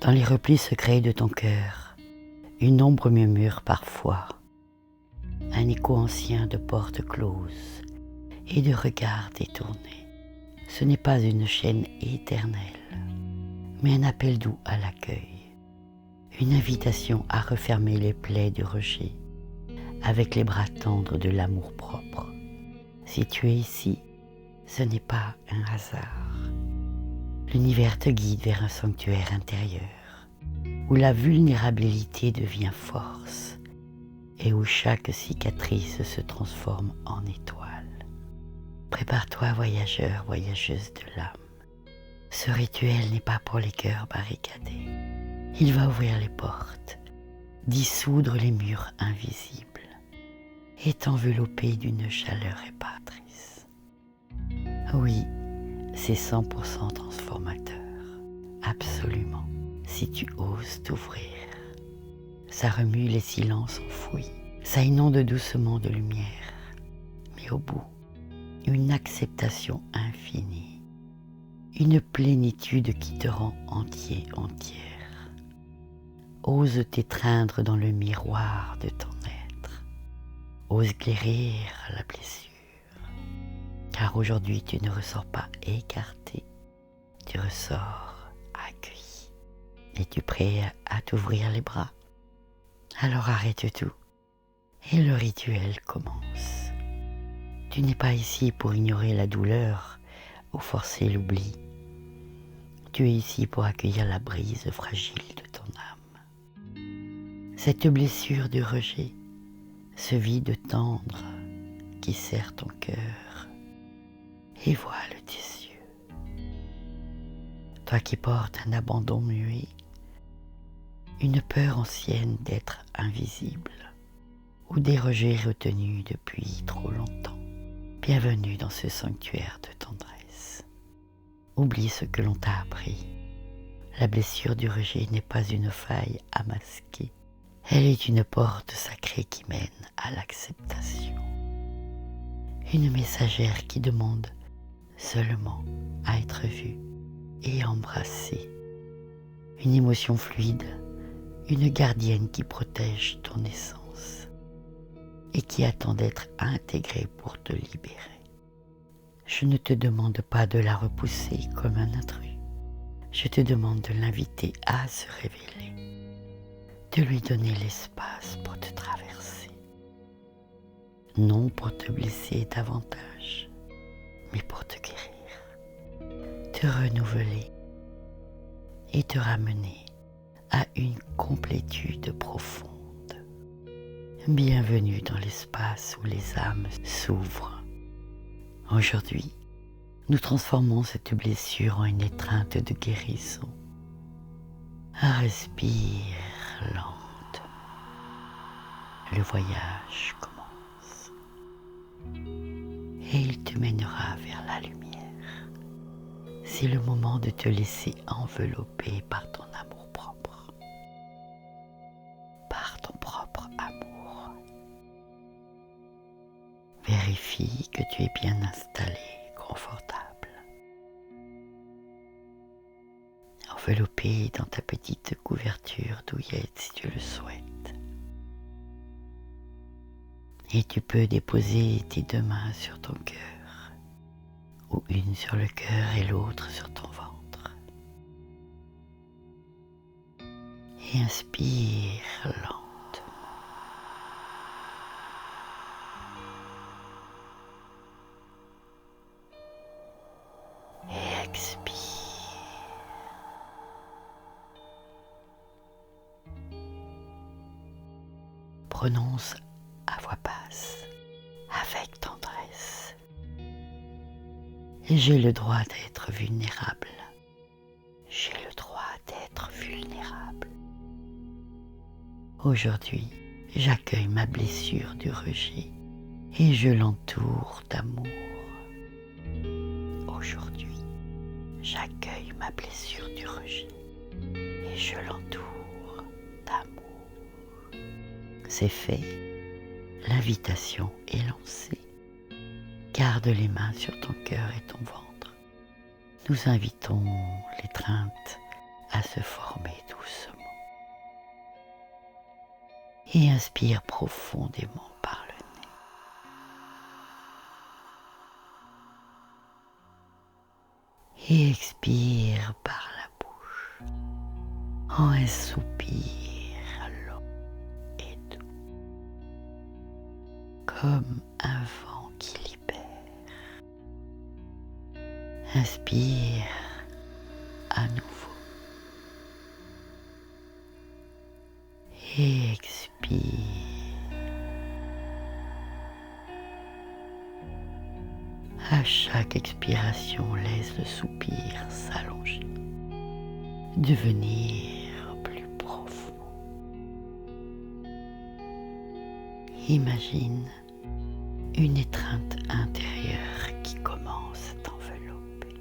Dans les replis secrets de ton cœur, une ombre murmure parfois, un écho ancien de portes closes et de regards détournés. Ce n'est pas une chaîne éternelle, mais un appel doux à l'accueil, une invitation à refermer les plaies du rejet avec les bras tendres de l'amour-propre. Si tu es ici, ce n'est pas un hasard. L'univers te guide vers un sanctuaire intérieur, où la vulnérabilité devient force et où chaque cicatrice se transforme en étoile. Prépare-toi, voyageur, voyageuse de l'âme. Ce rituel n'est pas pour les cœurs barricadés. Il va ouvrir les portes, dissoudre les murs invisibles et t'envelopper d'une chaleur réparatrice. Oui, c'est 100% transformateur, absolument, si tu oses t'ouvrir. Ça remue les silences enfouis, ça inonde doucement de lumière, mais au bout, une acceptation infinie, une plénitude qui te rend entier, entière. Ose t'étreindre dans le miroir de ton être, ose guérir la blessure. Car aujourd'hui, tu ne ressors pas écarté, tu ressors accueilli. Es-tu prêt à t'ouvrir les bras? Alors arrête tout et le rituel commence. Tu n'es pas ici pour ignorer la douleur ou forcer l'oubli. Tu es ici pour accueillir la brise fragile de ton âme. Cette blessure de rejet, ce vide tendre qui serre ton cœur, et vois le tissu. Toi qui portes un abandon muet, une peur ancienne d'être invisible, ou des rejets retenus depuis trop longtemps. Bienvenue dans ce sanctuaire de tendresse. Oublie ce que l'on t'a appris. La blessure du rejet n'est pas une faille à masquer. Elle est une porte sacrée qui mène à l'acceptation. Une messagère qui demande seulement à être vue et embrassée. Une émotion fluide, une gardienne qui protège ton essence et qui attend d'être intégrée pour te libérer. Je ne te demande pas de la repousser comme un intrus. Je te demande de l'inviter à se révéler, de lui donner l'espace pour te traverser. Non pour te blesser davantage, mais pour te guérir, te renouveler et te ramener à une complétude profonde. Bienvenue dans l'espace où les âmes s'ouvrent. Aujourd'hui, nous transformons cette blessure en une étreinte de guérison. Respire lentement. Le voyage commence. Et il te mènera vers la lumière. C'est le moment de te laisser envelopper par ton amour-propre. Par ton propre amour. Vérifie que tu es bien installé, confortable. Enveloppé dans ta petite couverture douillette si tu le souhaites. Et tu peux déposer tes deux mains sur ton cœur, ou une sur le cœur et l'autre sur ton ventre. Et inspire lentement. Et expire. Prononce à voix basse, avec tendresse. Et j'ai le droit d'être vulnérable. J'ai le droit d'être vulnérable. Aujourd'hui, j'accueille ma blessure du rejet et je l'entoure d'amour. Aujourd'hui, j'accueille ma blessure du rejet et je l'entoure d'amour. C'est fait, l'invitation est lancée. Garde les mains sur ton cœur et ton ventre. Nous invitons l'étreinte à se former doucement. Et inspire profondément par le nez. Et expire par la bouche en un soupir long et doux, comme un vent qui libère. Inspire à nouveau et expire. À chaque expiration, laisse le soupir s'allonger, devenir plus profond. Imagine une étreinte intérieure qui commence à t'envelopper.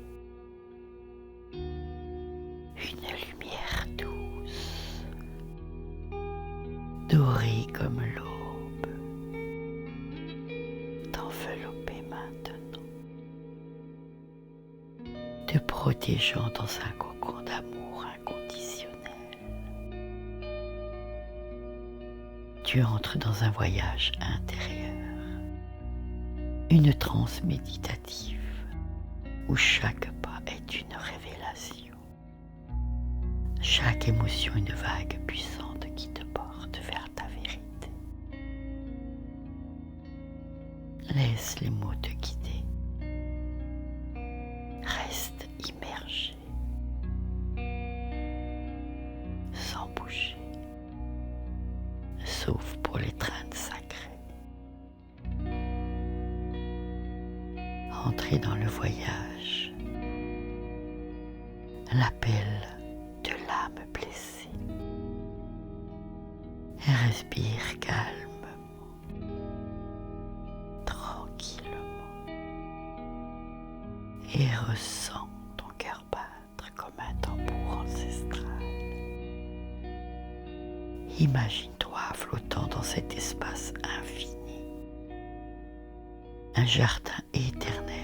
Une lumière douce, dorée comme l'aube, t'envelopper maintenant, te protégeant dans un cocon d'amour inconditionnel. Tu entres dans un voyage intérieur, une transe méditative où chaque pas est une révélation, chaque émotion une vague puissante qui te porte vers ta vérité. Laisse les mots te guider. Reste immergé, sans bouger, sauf pour l'étreinte sacrée. Entrez dans le voyage, l'appel de l'âme blessée. Et respire calmement, tranquillement, et ressens ton cœur battre comme un tambour ancestral. Imagine-toi flottant dans cet espace infini, un jardin éternel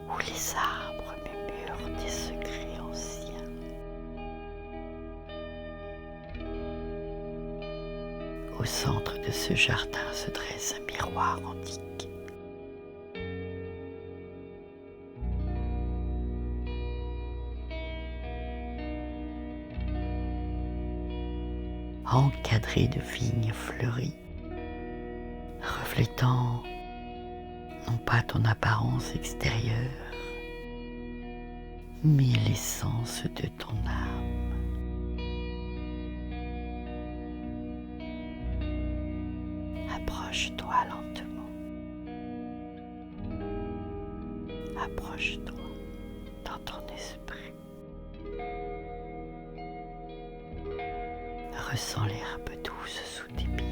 où les arbres murmurent des secrets anciens. Au centre de ce jardin se dresse un miroir antique. Encadré de vignes fleuries, reflétant non pas ton apparence extérieure, mais l'essence de ton âme. Approche-toi lentement. Approche-toi dans ton esprit. Ressens l'herbe douce sous tes pieds.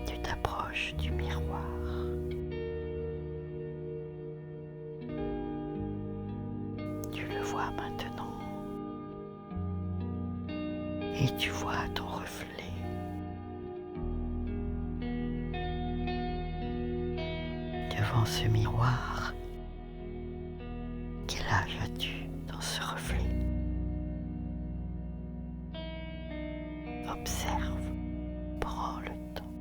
Tu t'approches du miroir. Tu le vois maintenant. Et tu vois ton reflet. Devant ce miroir, quel âge as-tu dans ce reflet? Observe, prends le temps.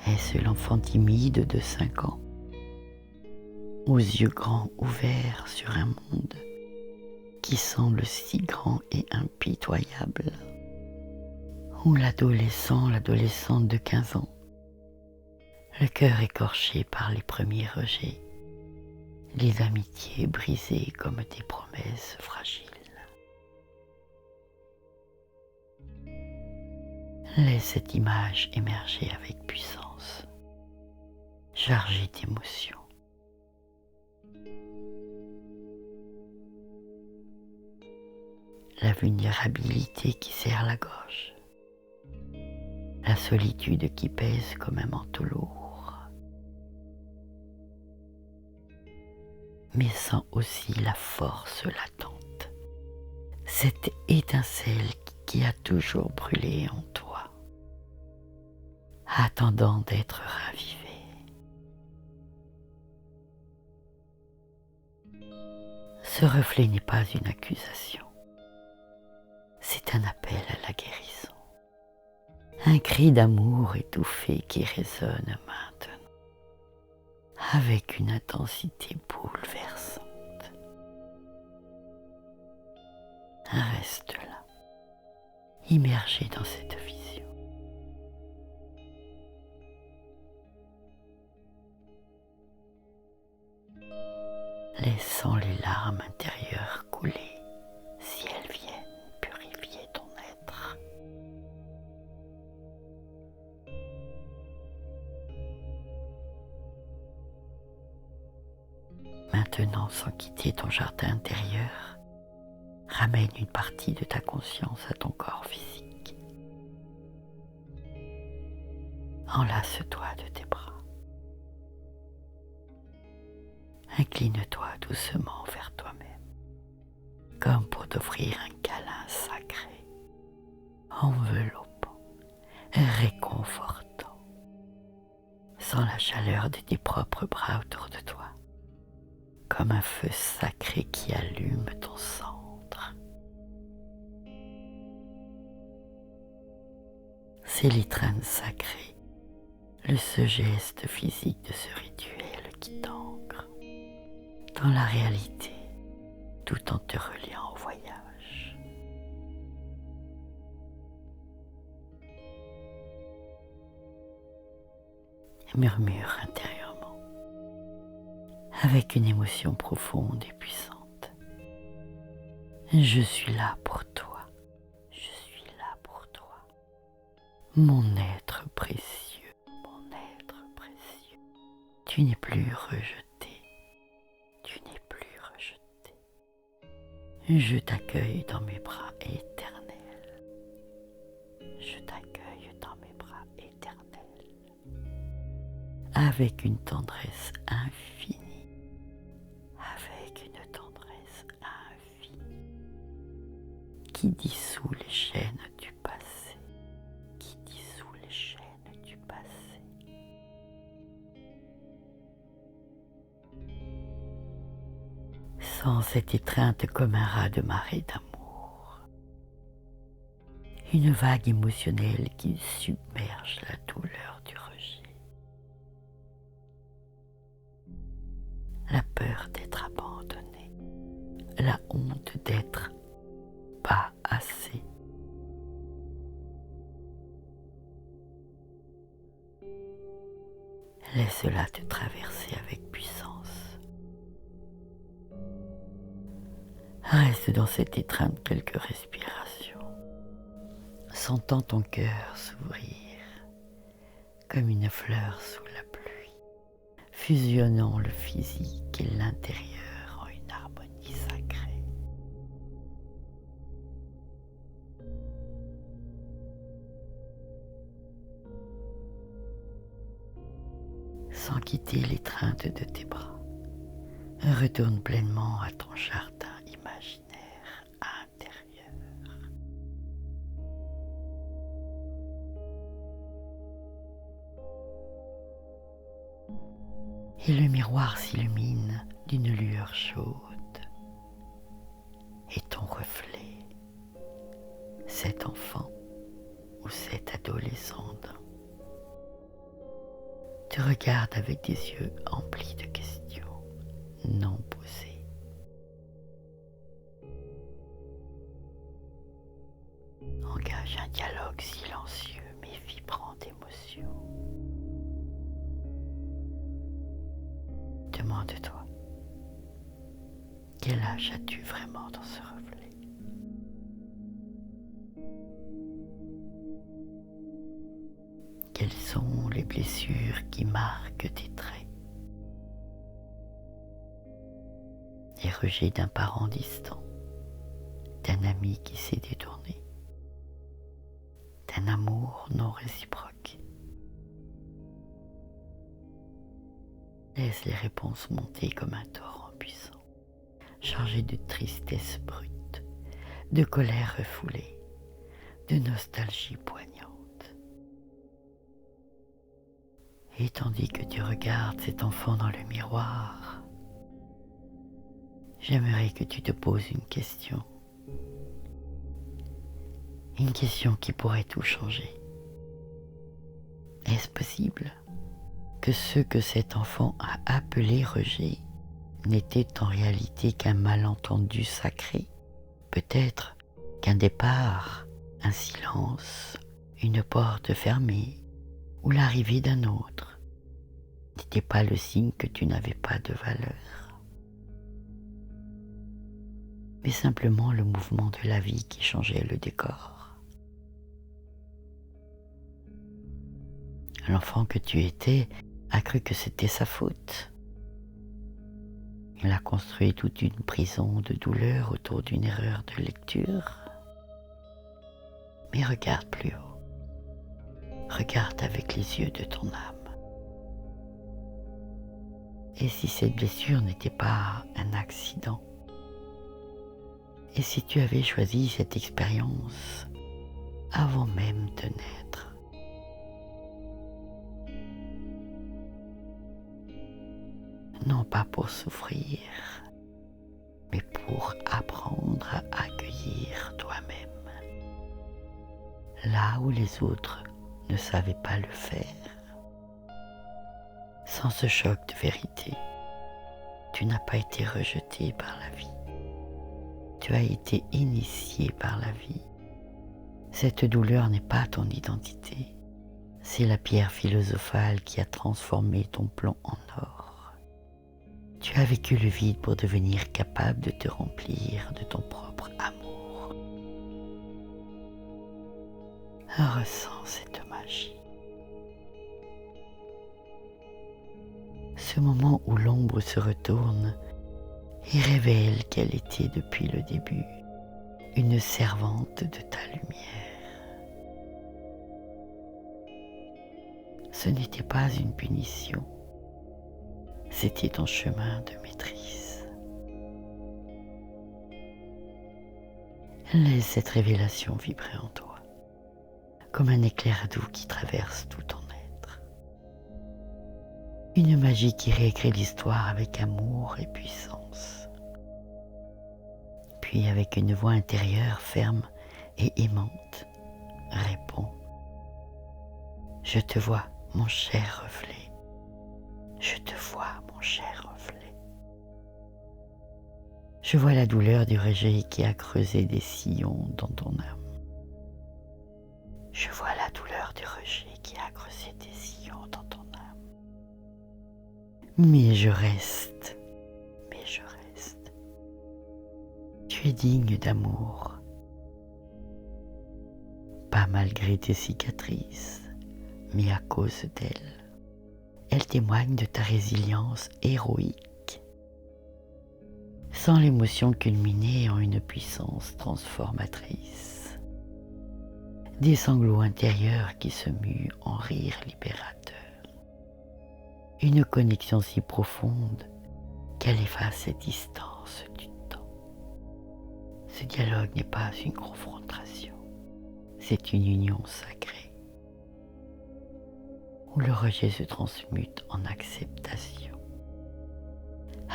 Est-ce l'enfant timide de 5 ans, aux yeux grands ouverts sur un monde qui semble si grand et impitoyable, ou l'adolescente de 15 ans, le cœur écorché par les premiers rejets, les amitiés brisées comme des promesses fragiles? Laisse cette image émerger avec puissance, chargée d'émotions. La vulnérabilité qui serre la gorge, la solitude qui pèse comme un manteau lourd, mais sans aussi la force latente, cette étincelle qui a toujours brûlé en toi, attendant d'être ravivée. Ce reflet n'est pas une accusation, c'est un appel à la guérison, un cri d'amour étouffé qui résonne maintenant, avec une intensité bouleversante. Reste là, immergé dans cette vision. Laissant les larmes intérieures couler, si elles viennent purifier ton être. Maintenant, sans quitter ton jardin intérieur, ramène une partie de ta conscience à ton corps physique. Enlace-toi de tes bras. Incline-toi doucement vers toi-même, comme pour t'offrir un câlin sacré, enveloppant, réconfortant. Sens la chaleur de tes propres bras autour de toi, comme un feu sacré qui allume ton centre. C'est l'étreinte sacrée, le seul geste physique de ce rituel qui t'ancre dans la réalité, tout en te reliant au voyage. Murmure intérieurement, avec une émotion profonde et puissante. Je suis là pour toi, je suis là pour toi. Mon être précieux, mon être précieux. Tu n'es plus rejeté, tu n'es plus rejeté. Je t'accueille dans mes bras éternels. Je t'accueille dans mes bras éternels. Avec une tendresse infinie. Avec une tendresse infinie. Qui dissout les chaînes du passé. Qui dissout les chaînes du passé. Sens cette étreinte comme un raz de marée d'amour. Une vague émotionnelle qui submerge la douleur du rejet. La peur d'être abandonné. La honte d'être pas assez. Laisse-la te traverser avec puissance. Reste dans cette étreinte quelques respirations, sentant ton cœur s'ouvrir comme une fleur sous la pluie, fusionnant le physique et l'intérieur en une harmonie sacrée. Sans quitter l'étreinte de tes bras, retourne pleinement à ton jardin imaginaire intérieur. Et le miroir s'illumine d'une lueur chaude. Et ton reflet, cet enfant ou cet adolescent, te regarde avec des yeux emplis de questions non posées. Engage un dialogue silencieux mais vibrant d'émotion. Demande-toi, quel âge as-tu vraiment dans ce reflet? Quelles sont les blessures qui marquent tes traits? Les rejets d'un parent distant, d'un ami qui s'est détourné, d'un amour non réciproque. Laisse les réponses monter comme un torrent puissant, chargé de tristesse brute, de colère refoulée, de nostalgie poignante. Et tandis que tu regardes cet enfant dans le miroir, j'aimerais que tu te poses une question. Une question qui pourrait tout changer. Est-ce possible que ce que cet enfant a appelé rejet n'était en réalité qu'un malentendu sacré? Peut-être qu'un départ, un silence, une porte fermée ou l'arrivée d'un autre n'était pas le signe que tu n'avais pas de valeur, mais simplement le mouvement de la vie qui changeait le décor. L'enfant que tu étais a cru que c'était sa faute. Il a construit toute une prison de douleur autour d'une erreur de lecture. Mais regarde plus haut. Regarde avec les yeux de ton âme. Et si cette blessure n'était pas un accident? Et si tu avais choisi cette expérience avant même de naître? Non pas pour souffrir, mais pour apprendre à accueillir toi-même. Là où les autres ne savaient pas le faire. Sans ce choc de vérité, tu n'as pas été rejeté par la vie. Tu as été initié par la vie. Cette douleur n'est pas ton identité. C'est la pierre philosophale qui a transformé ton plomb en or. Tu as vécu le vide pour devenir capable de te remplir de ton propre amour. Ressens cette magie. Ce moment où l'ombre se retourne et révèle qu'elle était depuis le début une servante de ta lumière. Ce n'était pas une punition. C'était ton chemin de maîtrise. Laisse cette révélation vibrer en toi, comme un éclair doux qui traverse tout ton être. Une magie qui réécrit l'histoire avec amour et puissance. Puis avec une voix intérieure ferme et aimante, réponds. Je te vois, mon cher reflet. Je te vois, mon cher reflet. Je vois la douleur du rejet qui a creusé des sillons dans ton âme. Je vois la douleur du rejet qui a creusé des sillons dans ton âme. Mais je reste, mais je reste. Tu es digne d'amour. Pas malgré tes cicatrices, mais à cause d'elles. Elle témoigne de ta résilience héroïque, sans l'émotion culminée en une puissance transformatrice. Des sanglots intérieurs qui se muent en rire libérateur. Une connexion si profonde qu'elle efface les distances du temps. Ce dialogue n'est pas une confrontation, c'est une union sacrée, où le rejet se transmute en acceptation,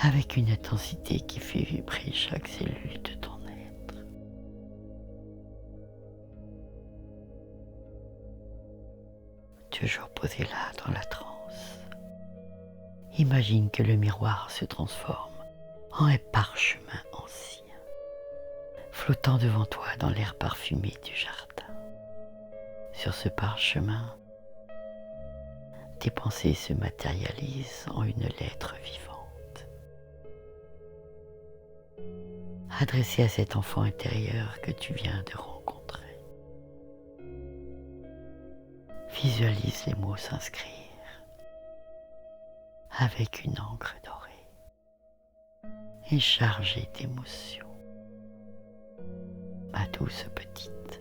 avec une intensité qui fait vibrer chaque cellule de ton être. Toujours posé là dans la transe, imagine que le miroir se transforme en un parchemin ancien, flottant devant toi dans l'air parfumé du jardin. Sur ce parchemin, tes pensées se matérialisent en une lettre vivante, adressée à cet enfant intérieur que tu viens de rencontrer. Visualise les mots s'inscrire avec une encre dorée et chargée d'émotions. Ma douce petite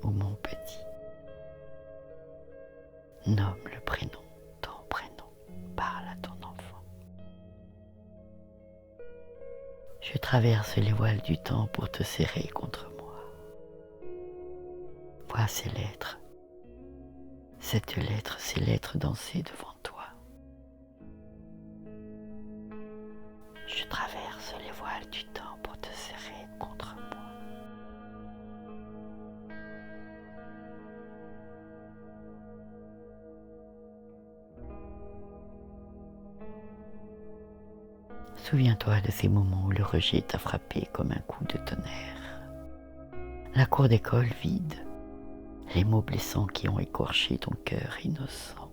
ou mon petit, nomme le prénom, ton prénom, parle à ton enfant. Je traverse les voiles du temps pour te serrer contre moi. Vois ces lettres, ces lettres danser devant toi. Je traverse les voiles du temps pour te serrer contre moi. Souviens-toi de ces moments où le rejet t'a frappé comme un coup de tonnerre. La cour d'école vide, les mots blessants qui ont écorché ton cœur innocent.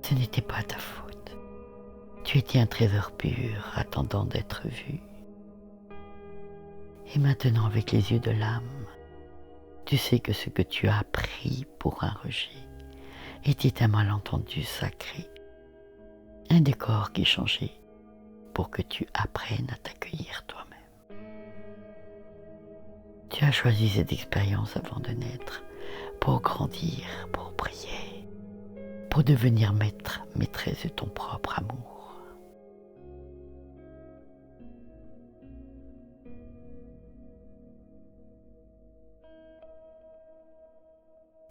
Ce n'était pas ta faute. Tu étais un trésor pur, attendant d'être vu. Et maintenant, avec les yeux de l'âme, tu sais que ce que tu as pris pour un rejet était un malentendu sacré, un décor qui changeait pour que tu apprennes à t'accueillir toi-même. Tu as choisi cette expérience avant de naître pour grandir, pour prier, pour devenir maître, maîtresse de ton propre amour.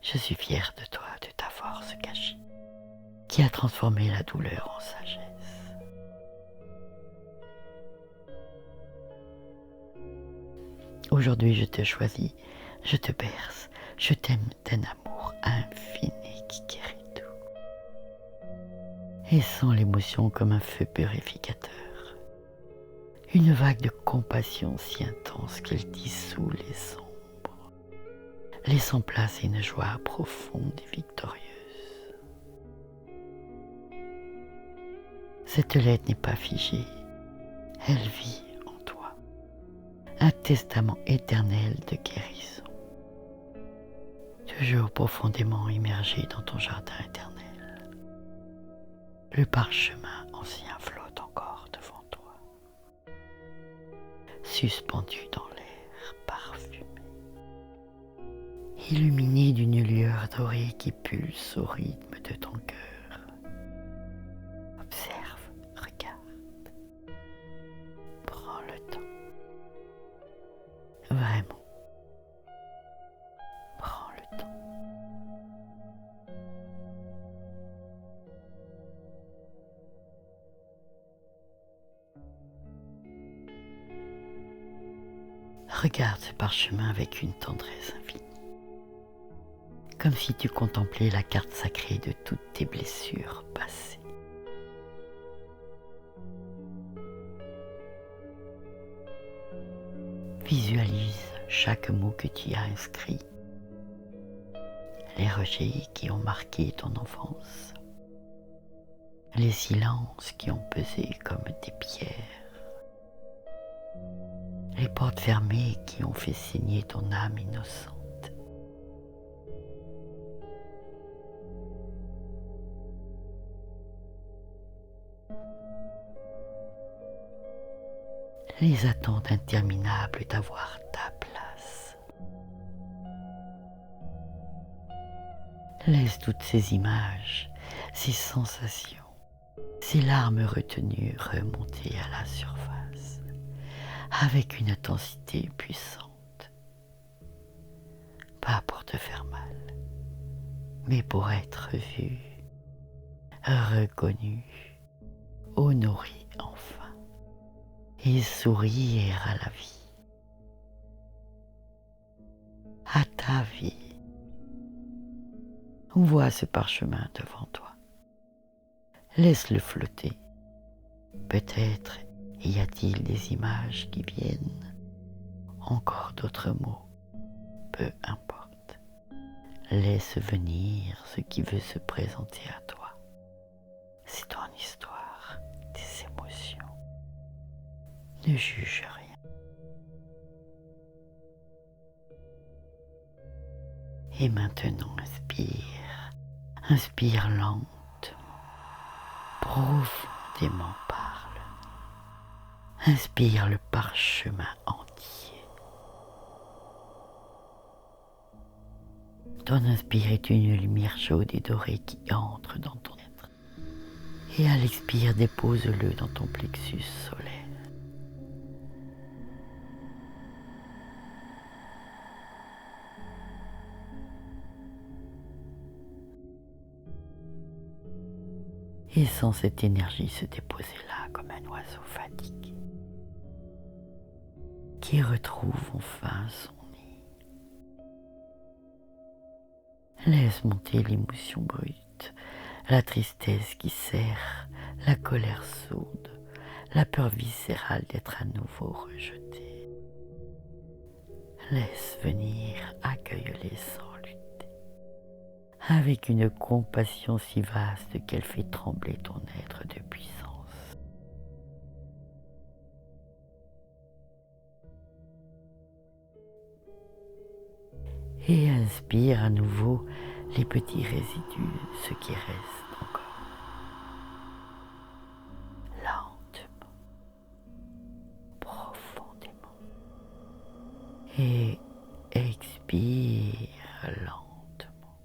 Je suis fière de toi, de ta force cachée, qui a transformé la douleur en sagesse. Aujourd'hui, je te choisis, je te berce, je t'aime d'un amour infini qui guérit tout. Et sens l'émotion comme un feu purificateur, une vague de compassion si intense qu'elle dissout les ombres, laissant place à une joie profonde et victorieuse. Cette lettre n'est pas figée, elle vit en toi, un testament éternel de guérison, toujours profondément immergé dans ton jardin éternel. Le parchemin ancien flotte encore devant toi, suspendu dans l'air parfumé, illuminé d'une lueur dorée qui pulse au rythme de ton cœur. Observe, regarde, prends le temps. Vraiment, prends le temps. Regarde ce parchemin avec une tendresse infinie, comme si tu contemplais la carte sacrée de toutes tes blessures passées. Visualise chaque mot que tu as inscrit, les rejets qui ont marqué ton enfance, les silences qui ont pesé comme des pierres, les portes fermées qui ont fait saigner ton âme innocente. Les attentes interminables d'avoir ta place. Laisse toutes ces images, ces sensations, ces larmes retenues remonter à la surface avec une intensité puissante. Pas pour te faire mal, mais pour être vu, reconnu, honoré enfin, et sourire à la vie, à ta vie. Vois ce parchemin devant toi. Laisse-le flotter. Peut-être y a-t-il des images qui viennent, encore d'autres mots, peu importe. Laisse venir ce qui veut se présenter à toi. C'est ton histoire, tes émotions. Ne juge rien. Et maintenant, inspire lentement, profondément parle. Inspire le parchemin entier. Ton inspire est une lumière chaude et dorée qui entre dans ton être. Et à l'expire, dépose-le dans ton plexus solaire. et sent cette énergie se déposer là comme un oiseau fatigué qui retrouve enfin son nid. Laisse monter l'émotion brute, la tristesse qui serre, la colère sourde, la peur viscérale d'être à nouveau rejeté. Laisse venir, accueille-les sans lutter, avec une compassion si vaste qu'elle fait trembler ton être de puissance. Et inspire à nouveau les petits résidus, ce qui reste encore. Lentement, profondément. Et expire lentement,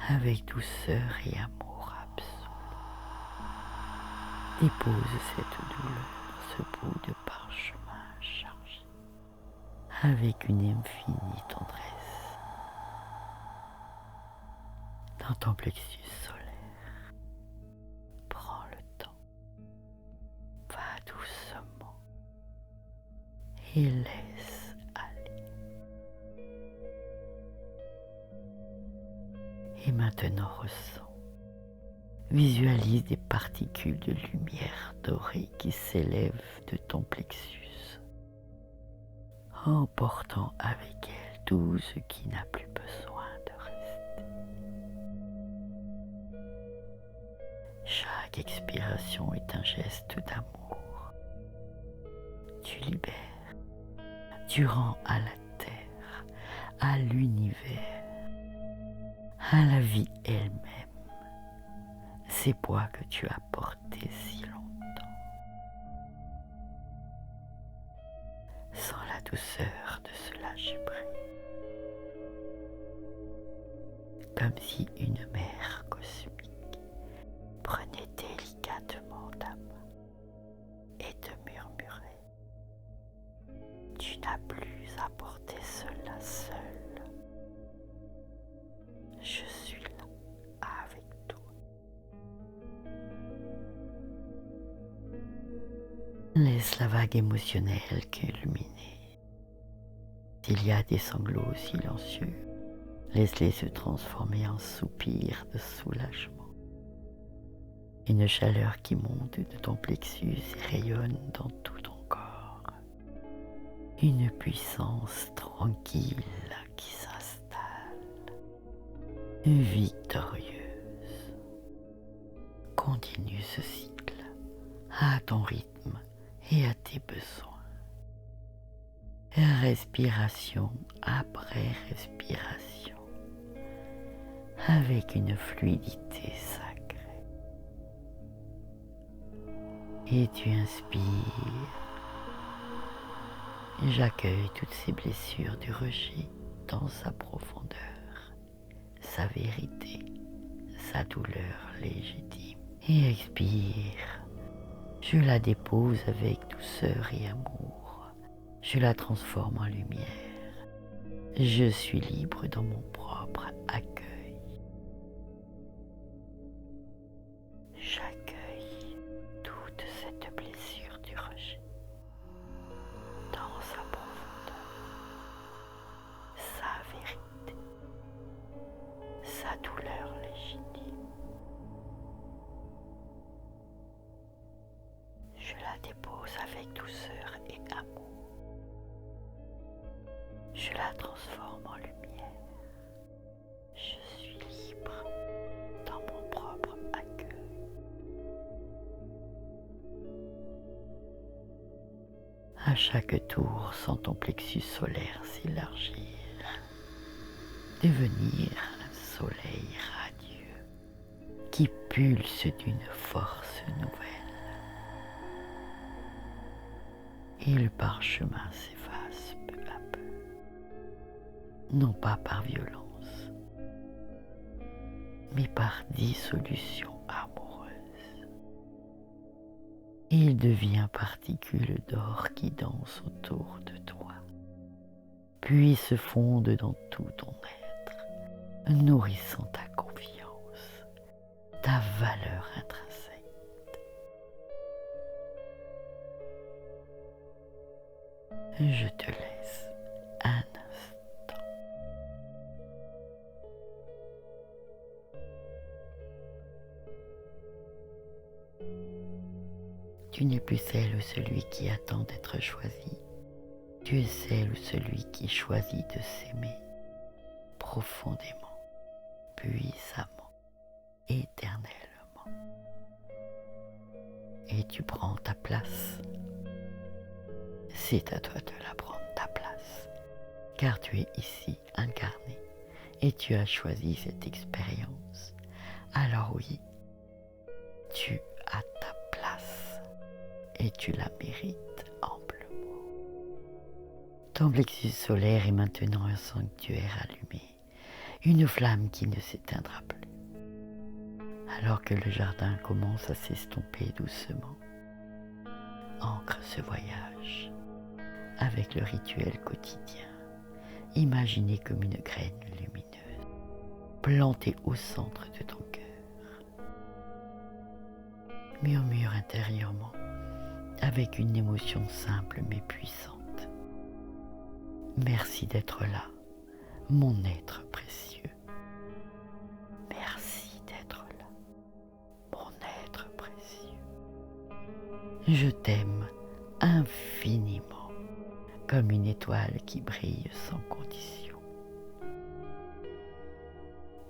avec douceur et amour absolu. Dépose cette douleur, ce bout de parchemin chargé, avec une infinie tendresse, dans ton plexus solaire. Prends le temps, va doucement et laisse aller. Et maintenant ressens, visualise des particules de lumière dorée qui s'élèvent de ton plexus, emportant avec elles tout ce qui n'a plus besoin de rester. Chaque expiration est un geste d'amour. Tu libères, tu rends à la terre, à l'univers, à la vie elle-même, ces poids que tu as portés si longtemps. Sens la douceur de ce lâcher-prise, comme si une mère cosmique prenait délicatement ta main et te murmurait: tu n'as plus à porter cela seul. Je suis là avec toi. Laisse la vague émotionnelle culminer. S'il y a des sanglots silencieux, laisse-les se transformer en soupirs de soulagement. Une chaleur qui monte de ton plexus et rayonne dans tout ton corps. Une puissance tranquille qui s'installe, victorieuse. Continue ce cycle à ton rythme et à tes besoins. Respiration après respiration, avec une fluidité sacrée. Et tu inspires. J'accueille toutes ces blessures du rejet dans sa profondeur, sa vérité, sa douleur légitime. Et expire. Je la dépose avec douceur et amour. Je la transforme en lumière. Je suis libre dans mon propre accueil. J'accueille toute cette blessure du rejet dans sa profondeur, sa vérité, sa douleur légitime. Je la dépose avec douceur et amour. Je la transforme en lumière. Je suis libre dans mon propre accueil. À chaque tour, sens ton plexus solaire s'élargir, devenir un soleil radieux qui pulse d'une force nouvelle. Et le parchemin s'efface peu à peu, non pas par violence, mais par dissolution amoureuse. Il devient particule d'or qui danse autour de toi, puis se fonde dans tout ton être, nourrissant ta confiance, ta valeur intrinsèque. Je te laisse un instant. Tu n'es plus celle ou celui qui attend d'être choisi. Tu es celle ou celui qui choisit de s'aimer profondément, puissamment, éternellement. Et tu prends ta place. C'est à toi de la prendre ta place, car tu es ici incarné et tu as choisi cette expérience. Alors oui, tu as ta place et tu la mérites amplement. Ton plexus solaire est maintenant un sanctuaire allumé, une flamme qui ne s'éteindra plus. Alors que le jardin commence à s'estomper doucement, ancre ce voyage avec le rituel quotidien, imaginé comme une graine lumineuse, plantée au centre de ton cœur. Murmure intérieurement, avec une émotion simple mais puissante. Merci d'être là, mon être précieux. Merci d'être là, mon être précieux. Je t'aime infiniment, comme une étoile qui brille sans condition.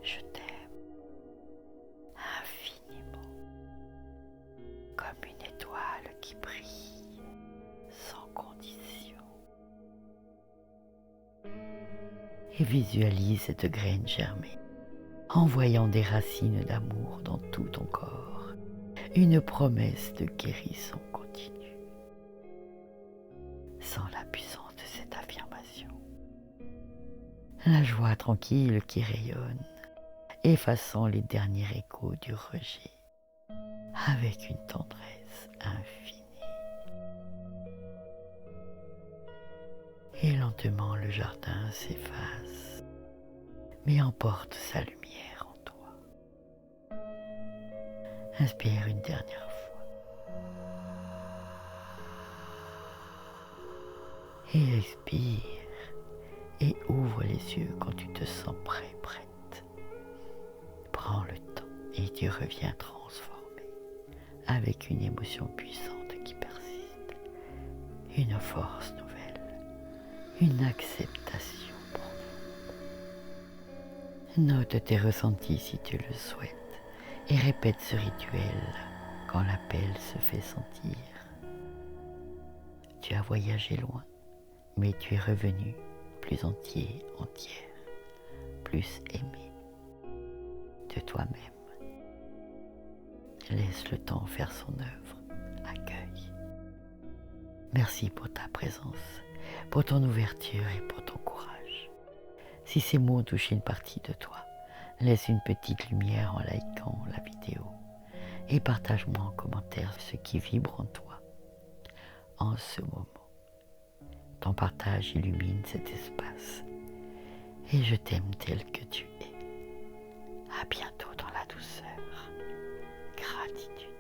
Je t'aime infiniment, comme une étoile qui brille sans condition. Et visualise cette graine germer, envoyant des racines d'amour dans tout ton corps, une promesse de guérison continue. Sans la puissance de cette affirmation, la joie tranquille qui rayonne, effaçant les derniers échos du rejet, avec une tendresse infinie. Et lentement le jardin s'efface, mais emporte sa lumière en toi. Inspire une dernière fois. Et expire et ouvre les yeux quand tu te sens prêt, prête. Prends le temps et tu reviens transformé avec une émotion puissante qui persiste, une force nouvelle, une acceptation profonde. Note tes ressentis si tu le souhaites et répète ce rituel quand l'appel se fait sentir. Tu as voyagé loin, mais tu es revenu plus entier, entière, plus aimé de toi-même. Laisse le temps faire son œuvre, accueille. Merci pour ta présence, pour ton ouverture et pour ton courage. Si ces mots ont touché une partie de toi, laisse une petite lumière en likant la vidéo et partage-moi en commentaire ce qui vibre en toi en ce moment. Ton partage illumine cet espace et je t'aime tel que tu es. À bientôt dans la douceur. Gratitude.